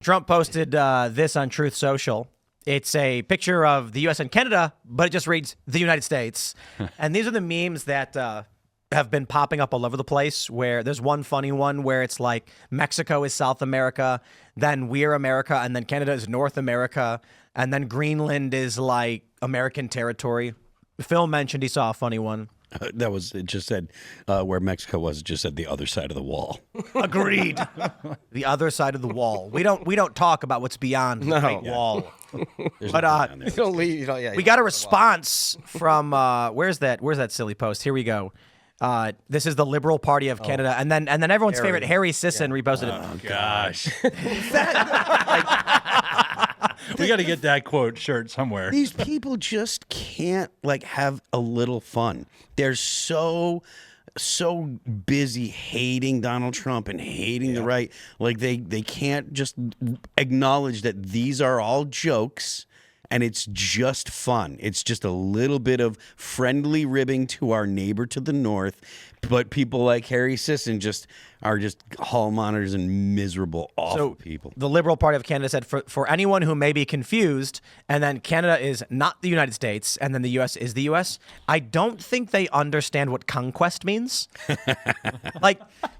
Trump posted this on Truth Social. It's a picture of the U.S. and Canada, but it just reads the United States. And these are the memes that have been popping up all over the place, where there's one funny one where it's like Mexico is South America, then we're America, and then Canada is North America, and then Greenland is like American territory. Phil mentioned he saw a funny one. It just said where Mexico was. It just said the other side of the wall. Agreed. The other side of the wall. We don't talk about what's beyond the Great Wall. But we got a response from where's that silly post? Here we go. This is the Liberal Party of Canada, and then everyone's favorite Harry Sisson reposted it. Oh gosh. We got to get that quote shirt somewhere. These people just can't have a little fun. They're so busy hating Donald Trump and hating the right. They can't just acknowledge that these are all jokes and it's just fun. It's just a little bit of friendly ribbing to our neighbor to the north. But people like Harry Sisson are just hall monitors and miserable, awful people. The Liberal Party of Canada said, for anyone who may be confused, and then Canada is not the United States, and then the U.S. is the U.S., I don't think they understand what conquest means.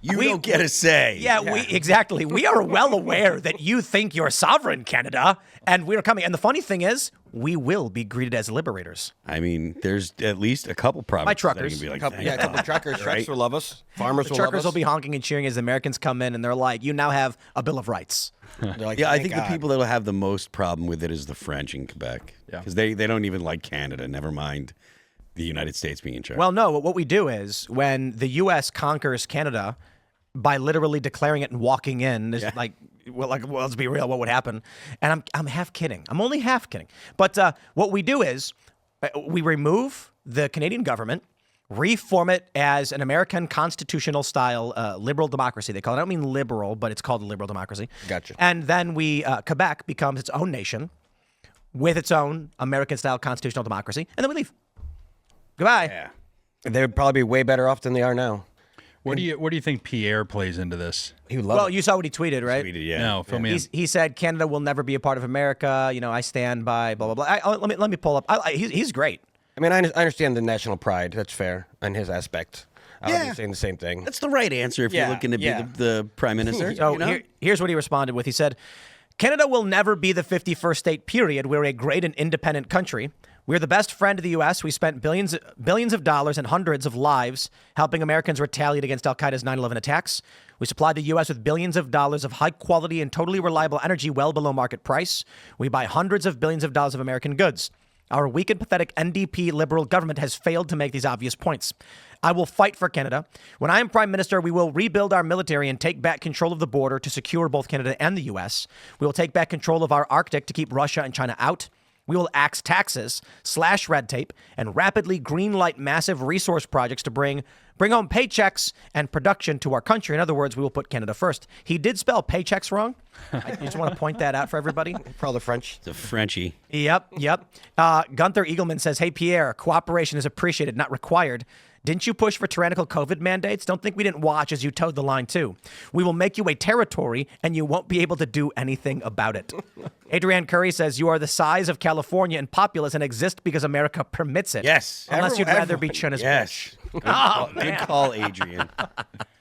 You don't get a say. Yeah, exactly. We are well aware that you think you're sovereign, Canada, and we're coming. And the funny thing is, we will be greeted as liberators. I mean, there's at least a couple provinces. My truckers. That are gonna be like, a couple truckers. Truckers will love us. Farmers will love us. Truckers will be honking and cheering as Americans come in, and they're like, you now have a Bill of Rights. Like, I think the people that will have the most problem with it is the French in Quebec. Because they don't even like Canada, never mind the United States being in charge. Well, no, what we do is when the U.S. conquers Canada by literally declaring it and walking in, let's be real, what would happen? And I'm half kidding. I'm only half kidding. But what we do is we remove the Canadian government, reform it as an American constitutional style liberal democracy. They call it, I don't mean liberal, but it's called a liberal democracy. Gotcha. And then Quebec becomes its own nation with its own American style constitutional democracy. And then we leave. Goodbye. Yeah. They would probably be way better off than they are now. What do you think Pierre plays into this? You saw what he tweeted, right? No, fill me in. He said Canada will never be a part of America. You know, I stand by blah blah blah. Let me pull up. He's great. I mean, I understand the national pride. That's fair on his aspect. I would be saying the same thing. That's the right answer if you're looking to be the prime minister. So here's what he responded with. He said, Canada will never be the 51st state, period. We're a great and independent country. We're the best friend of the U.S. We spent billions of dollars and hundreds of lives helping Americans retaliate against al-Qaeda's 9/11 attacks. We supplied the U.S. with billions of dollars of high quality and totally reliable energy well below market price. We buy hundreds of billions of dollars of American goods. Our weak and pathetic NDP liberal government has failed to make these obvious points. I will fight for Canada. When I am prime minister, we will rebuild our military and take back control of the border to secure both Canada and the U.S. We will take back control of our Arctic to keep Russia and China out. We will axe taxes, slash red tape, and rapidly greenlight massive resource projects to bring home paychecks and production to our country. In other words, we will put Canada first. He did spell paychecks wrong. I just want to point that out for everybody. Probably French. It's a Frenchie. Yep. Gunther Eagleman says, hey, Pierre, cooperation is appreciated, not required. Didn't you push for tyrannical COVID mandates? Don't think we didn't watch as you towed the line, too. We will make you a territory, and you won't be able to do anything about it. Adrienne Curry says, you are the size of California and populous and exist because America permits it. Yes. Unless you'd rather be China's bitch. Good call, Adrienne.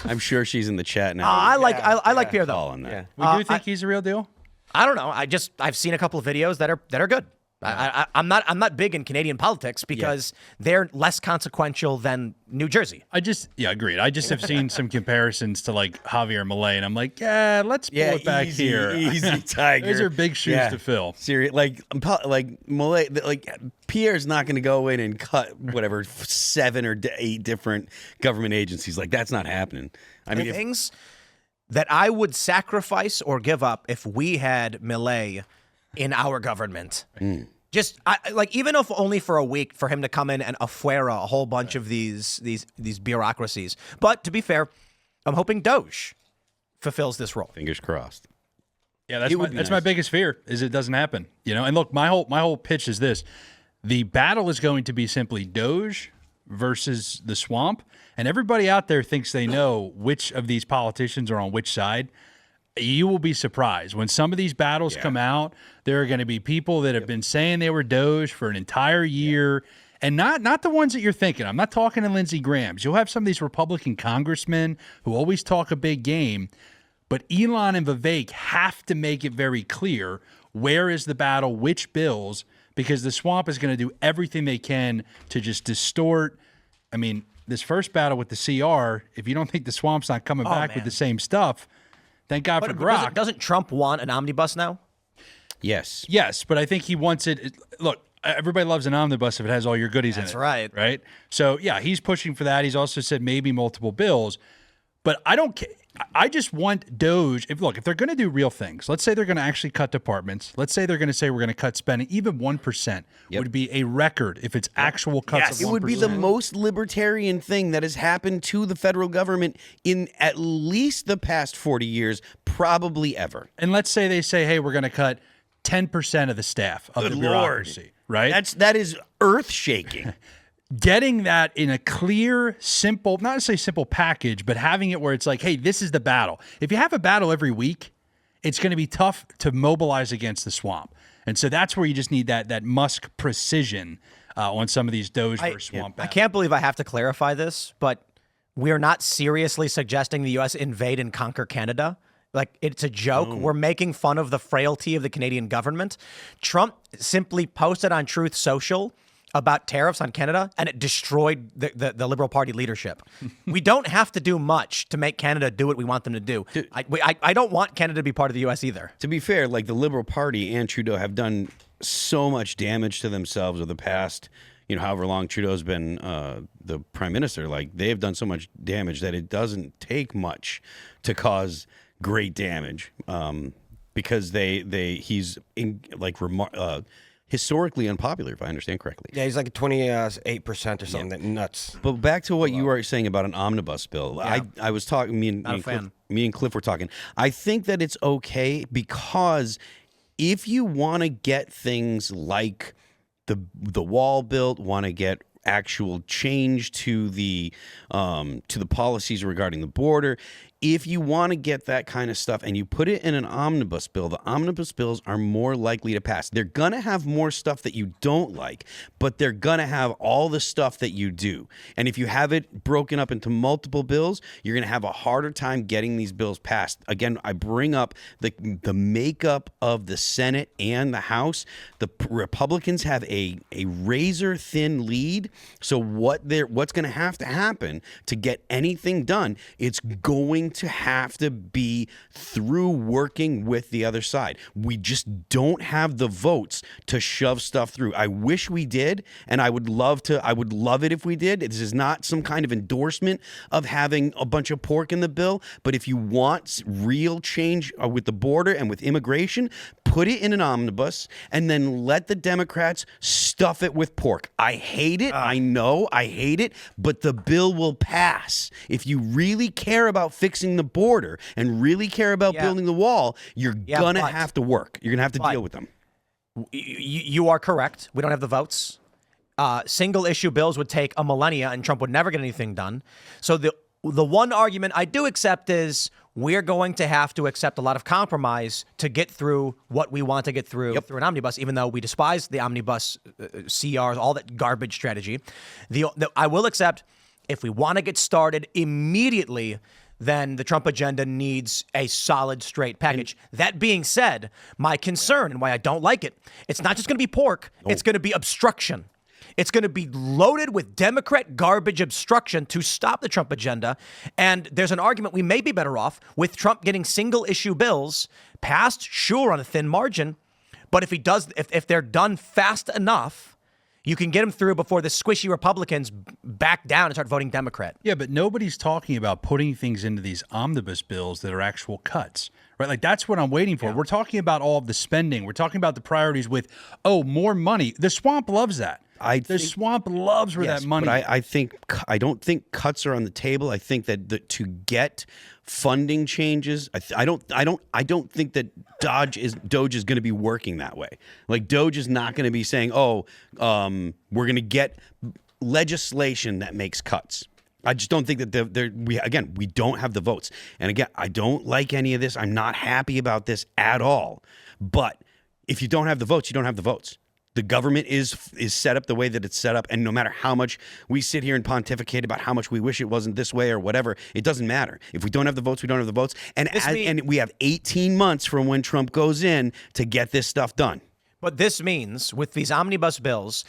I'm sure she's in the chat now. I like Pierre, though. On that. We do think he's a real deal? I don't know. I've seen a couple of videos that are good. I'm not big in Canadian politics because they're less consequential than New Jersey. Agreed. I just have seen some comparisons to like Javier Milei, and I'm like, let's pull it back here. Easy, Tiger. Those are big shoes to fill. Seriously, like Milei, like Pierre's not going to go in and cut whatever 7 or 8 different government agencies. Like that's not happening. I mean, things that I would sacrifice or give up if we had Milei in our government. Just even if only for a week, for him to come in and afuera a whole bunch of these bureaucracies. But to be fair, I'm hoping Doge fulfills this role. Fingers crossed. Yeah, that's my biggest fear is it doesn't happen. You know, and look, my whole pitch is this: the battle is going to be simply Doge versus the swamp, and everybody out there thinks they know which of these politicians are on which side. you will be surprised when some of these battles come out. There are going to be people that have been saying they were Doge for an entire year, and not the ones that you're thinking. I'm not talking to Lindsey Graham's. You'll have some of these Republican congressmen who always talk a big game, but Elon and Vivek have to make it very clear where is the battle, which bills, because the swamp is going to do everything they can to just distort. I mean, this first battle with the CR, if you don't think the swamp's not coming back with the same stuff, thank God for Grok. Doesn't Trump want an omnibus now? Yes. Yes, but I think he wants it. Look, everybody loves an omnibus if it has all your goodies in it. That's right. Right? So, yeah, he's pushing for that. He's also said maybe multiple bills. But I don't care. I just want Doge. If they're going to do real things, let's say they're going to actually cut departments. Let's say they're going to say we're going to cut spending. Even 1% would be a record if it's actual cuts. It would be the most libertarian thing that has happened to the federal government in at least the past 40 years, probably ever. And let's say they say, hey, we're going to cut 10% of the staff of the bureaucracy. Right? That is earth-shaking. Getting that in a clear, simple, not necessarily simple package, but having it where it's like, hey, this is the battle. If you have a battle every week, it's going to be tough to mobilize against the swamp. And so that's where you just need that Musk precision on some of these Doge versus swamp battles. I can't believe I have to clarify this, but we're not seriously suggesting the U.S. invade and conquer Canada. Like, it's a joke. We're making fun of the frailty of the Canadian government. Trump simply posted on Truth Social about tariffs on Canada, and it destroyed the Liberal Party leadership. We don't have to do much to make Canada do what we want them to do. I don't want Canada to be part of the U.S. either. To be fair, like the Liberal Party and Trudeau have done so much damage to themselves over the past, however long Trudeau's been the prime minister. Like, they have done so much damage that it doesn't take much to cause great damage, because he's historically unpopular, if I understand correctly. Yeah, he's like 28% or something. Nuts. But back to what you were saying about an omnibus bill. Yeah. I was talking, me and Cliff were talking. I think that it's okay because if you want to get things like the wall built, want to get actual change to the policies regarding the border, if you want to get that kind of stuff and you put it in an omnibus bill, the omnibus bills are more likely to pass. They're going to have more stuff that you don't like, but they're going to have all the stuff that you do. And if you have it broken up into multiple bills, you're going to have a harder time getting these bills passed. Again, I bring up the makeup of the Senate and the House. The Republicans have a razor thin lead. So what's going to happen to get anything done? It's going to have to be through working with the other side. We just don't have the votes to shove stuff through. I wish we did, and I would love it if we did. This is not some kind of endorsement of having a bunch of pork in the bill, but if you want real change with the border and with immigration, put it in an omnibus and then let the Democrats stuff it with pork. I hate it. I know I hate it, but the bill will pass. If you really care about fixing the border and really care about building the wall, you're gonna have to work. You're gonna have to deal with them. You are correct. We don't have the votes. Single issue bills would take a millennia, and Trump would never get anything done. So the one argument I do accept is we're going to have to accept a lot of compromise to get through what we want to get through through an omnibus, even though we despise the omnibus CRs, all that garbage strategy. I will accept if we want to get started immediately, then the Trump agenda needs a solid, straight package. That being said, my concern and why I don't like it, it's not just going to be pork. It's going to be obstruction. It's going to be loaded with Democrat garbage obstruction to stop the Trump agenda. And there's an argument we may be better off with Trump getting single issue bills passed, sure, on a thin margin. But if they're done fast enough, you can get them through before the squishy Republicans back down and start voting Democrat. Yeah, but nobody's talking about putting things into these omnibus bills that are actual cuts, right? Like, that's what I'm waiting for. Yeah. We're talking about all of the spending. We're talking about the priorities with, more money. The swamp loves that. The swamp loves where that money. But I don't think cuts are on the table. I think that to get funding changes, I don't think that Doge is going to be working that way. Like, Doge is not going to be saying, we're going to get legislation that makes cuts. I just don't think that we don't have the votes. And again, I don't like any of this. I'm not happy about this at all. But if you don't have the votes, you don't have the votes. The government is set up the way that it's set up, and no matter how much we sit here and pontificate about how much we wish it wasn't this way or whatever, it doesn't matter. If we don't have the votes, we don't have the votes. And we have 18 months from when Trump goes in to get this stuff done. But this means with these omnibus bills,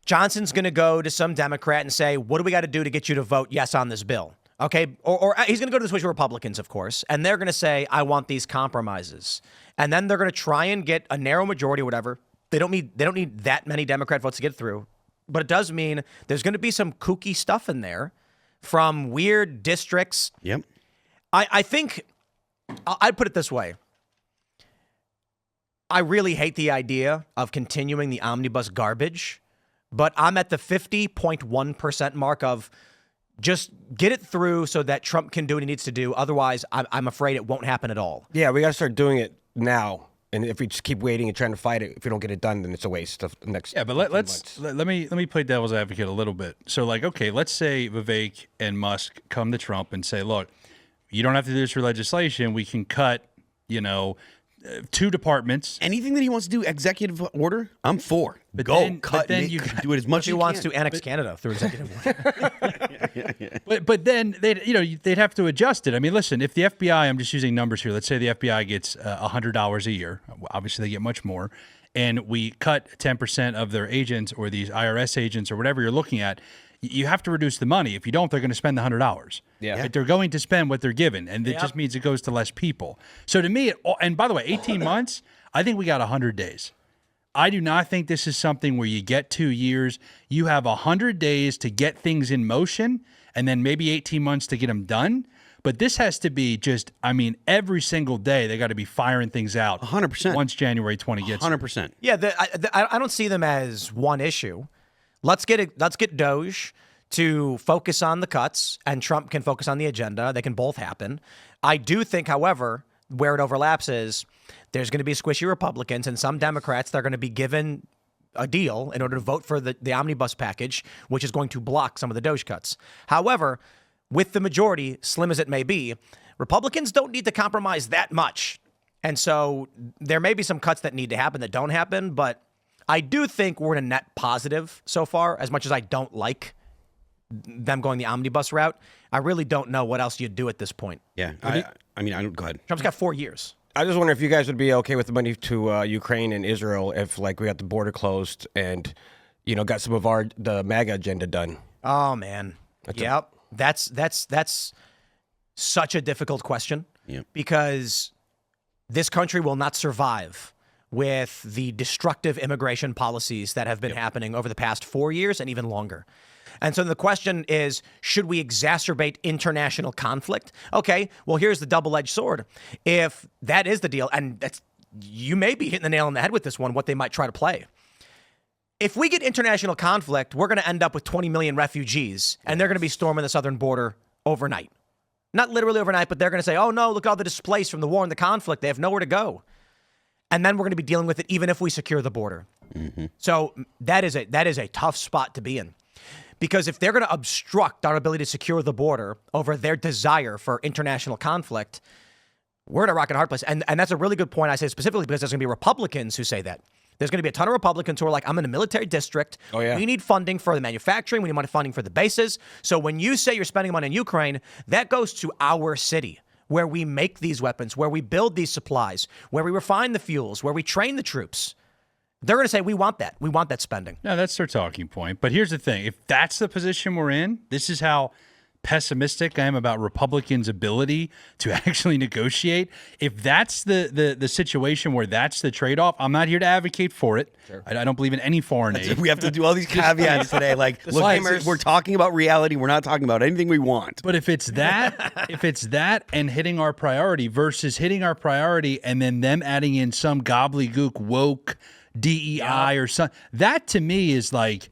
Johnson's going to go to some Democrat and say, what do we got to do to get you to vote yes on this bill? Okay. Or he's going to go to the switch of Republicans, of course, and they're going to say, I want these compromises. And then they're going to try and get a narrow majority or whatever. They don't need that many Democrat votes to get through. But it does mean there's going to be some kooky stuff in there from weird districts. Yep. I think I'd put it this way. I really hate the idea of continuing the omnibus garbage, but I'm at the 50.1% mark of just get it through so that Trump can do what he needs to do. Otherwise, I'm afraid it won't happen at all. Yeah, we got to start doing it now. And if we just keep waiting and trying to fight it, if we don't get it done, then it's a waste of the next. Yeah, but let me play devil's advocate a little bit. So, like, okay, let's say Vivek and Musk come to Trump and say, "Look, you don't have to do this for legislation. We can cut, 2 departments. Anything that he wants to do, executive order, I'm for. But Go then- cut. but then it, you- do it as much as He you wants can. to annex Canada through executive order. But then they'd have to adjust it. I mean, listen, if the FBI, I'm just using numbers here. Let's say the FBI gets $100 a year. Obviously, they get much more, and we cut 10% of their agents or these IRS agents or whatever you're looking at. You have to reduce the money. If you don't, they're going to spend the $100. Yeah. But they're going to spend what they're given, and it just means it goes to less people. So to me, and by the way, 18 months, I think we got 100 days. I do not think this is something where you get 2 years. You have 100 days to get things in motion, and then maybe 18 months to get them done. But this has to be just, every single day they got to be firing things out. 100%. Once January 20 gets here. 100%. Yeah, I don't see them as one issue. Let's get Doge to focus on the cuts, and Trump can focus on the agenda. They can both happen. I do think, however, where it overlaps is there's going to be squishy Republicans and some Democrats that are going to be given a deal in order to vote for the omnibus package, which is going to block some of the Doge cuts. However, with the majority, slim as it may be, Republicans don't need to compromise that much. And so there may be some cuts that need to happen that don't happen, but I do think we're in a net positive so far, as much as I don't like them going the omnibus route. I really don't know what else you'd do at this point. Yeah. I don't. Go ahead. Trump's got 4 years. I just wonder if you guys would be okay with the money to Ukraine and Israel if, like, we got the border closed and, got some of the MAGA agenda done. Oh man, that's such a difficult question. Yep. Because this country will not survive with the destructive immigration policies that have been happening over the past 4 years and even longer. And so the question is, should we exacerbate international conflict? Okay, well, here's the double-edged sword. If that is the deal, and you may be hitting the nail on the head with this one, what they might try to play. If we get international conflict, we're going to end up with 20 million refugees, and they're going to be storming the southern border overnight. Not literally overnight, but they're going to say, oh, no, look at all the displaced from the war and the conflict. They have nowhere to go. And then we're going to be dealing with it even if we secure the border. Mm-hmm. So that is a tough spot to be in. Because if they're going to obstruct our ability to secure the border over their desire for international conflict, we're in a rock and hard place. And that's a really good point I say specifically because there's going to be Republicans who say that. There's going to be a ton of Republicans who are like, I'm in a military district. Oh, yeah. We need funding for the manufacturing. We need money funding for the bases. So when you say you're spending money in Ukraine, that goes to our city where we make these weapons, where we build these supplies, where we refine the fuels, where we train the troops. They're going to say, we want that. We want that spending. No, that's their talking point. But here's the thing. If that's the position we're in, this is how pessimistic I am about Republicans' ability to actually negotiate. If that's the situation where that's the trade-off, I'm not here to advocate for it. Sure. I don't believe in any foreign aid. We have to do all these caveats today. Like, look, we're talking about reality. We're not talking about anything we want. But if it's that and hitting our priority versus hitting our priority and then them adding in some gobbledygook woke DEI or something, that to me is like,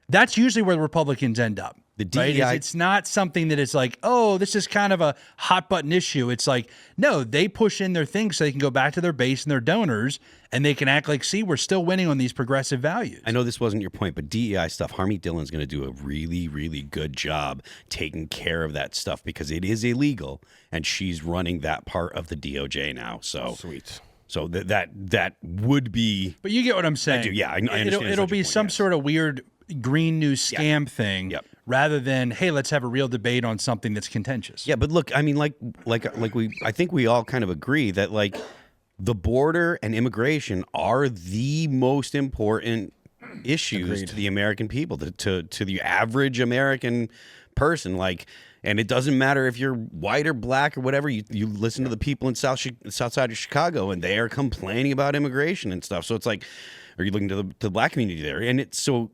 that's usually where the Republicans end up. The right? DEI, It's not something that is like, oh, this is kind of a hot button issue. It's like, no, they push in their things so they can go back to their base and their donors, and they can act like, see, we're still winning on these progressive values. I know this wasn't your point, but DEI stuff, Harmeet Dillon's going to do a really, really good job taking care of that stuff because it is illegal, and she's running that part of the DOJ now. So Sweet. So that would be. But you get what I'm saying. I do, yeah. I understand. It'll be some sort of weird green news scam thing, Yep. rather than, hey, let's have a real debate on something that's contentious. Yeah, but look, I mean, I think we all kind of agree that like the border and immigration are the most important issues to the American people, to the average American person. Like, and it doesn't matter if you're white or black or whatever. You listen to the people in south side of Chicago, and they are complaining about immigration and stuff. So it's like, are you looking to the black community there? And it's so.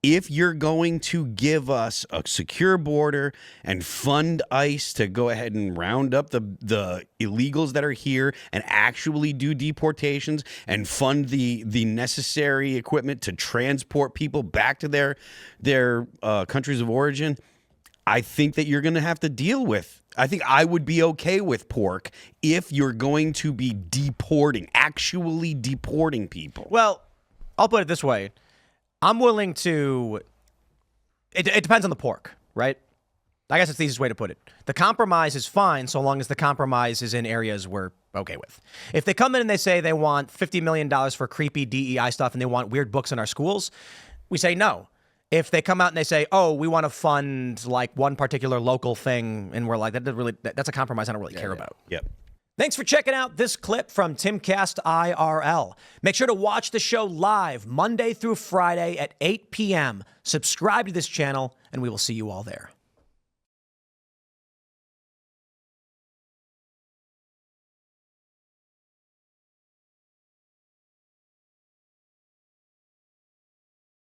If you're going to give us a secure border and fund ICE to go ahead and round up the illegals that are here and actually do deportations and fund the necessary equipment to transport people back to their countries of origin, I think that you're going to have to deal with. I think I would be okay with pork if you're going to be actually deporting people. Well, I'll put it this way. I'm willing to. It depends on the pork, right? I guess it's the easiest way to put it. The compromise is fine so long as the compromise is in areas we're okay with. If they come in and they say they want $50 million for creepy DEI stuff and they want weird books in our schools, we say no. If they come out and they say, oh, we want to fund like one particular local thing, and we're like, that's a compromise I don't really care about. Yep. Thanks for checking out this clip from Timcast IRL. Make sure to watch the show live Monday through Friday at 8 p.m. Subscribe to this channel, and we will see you all there.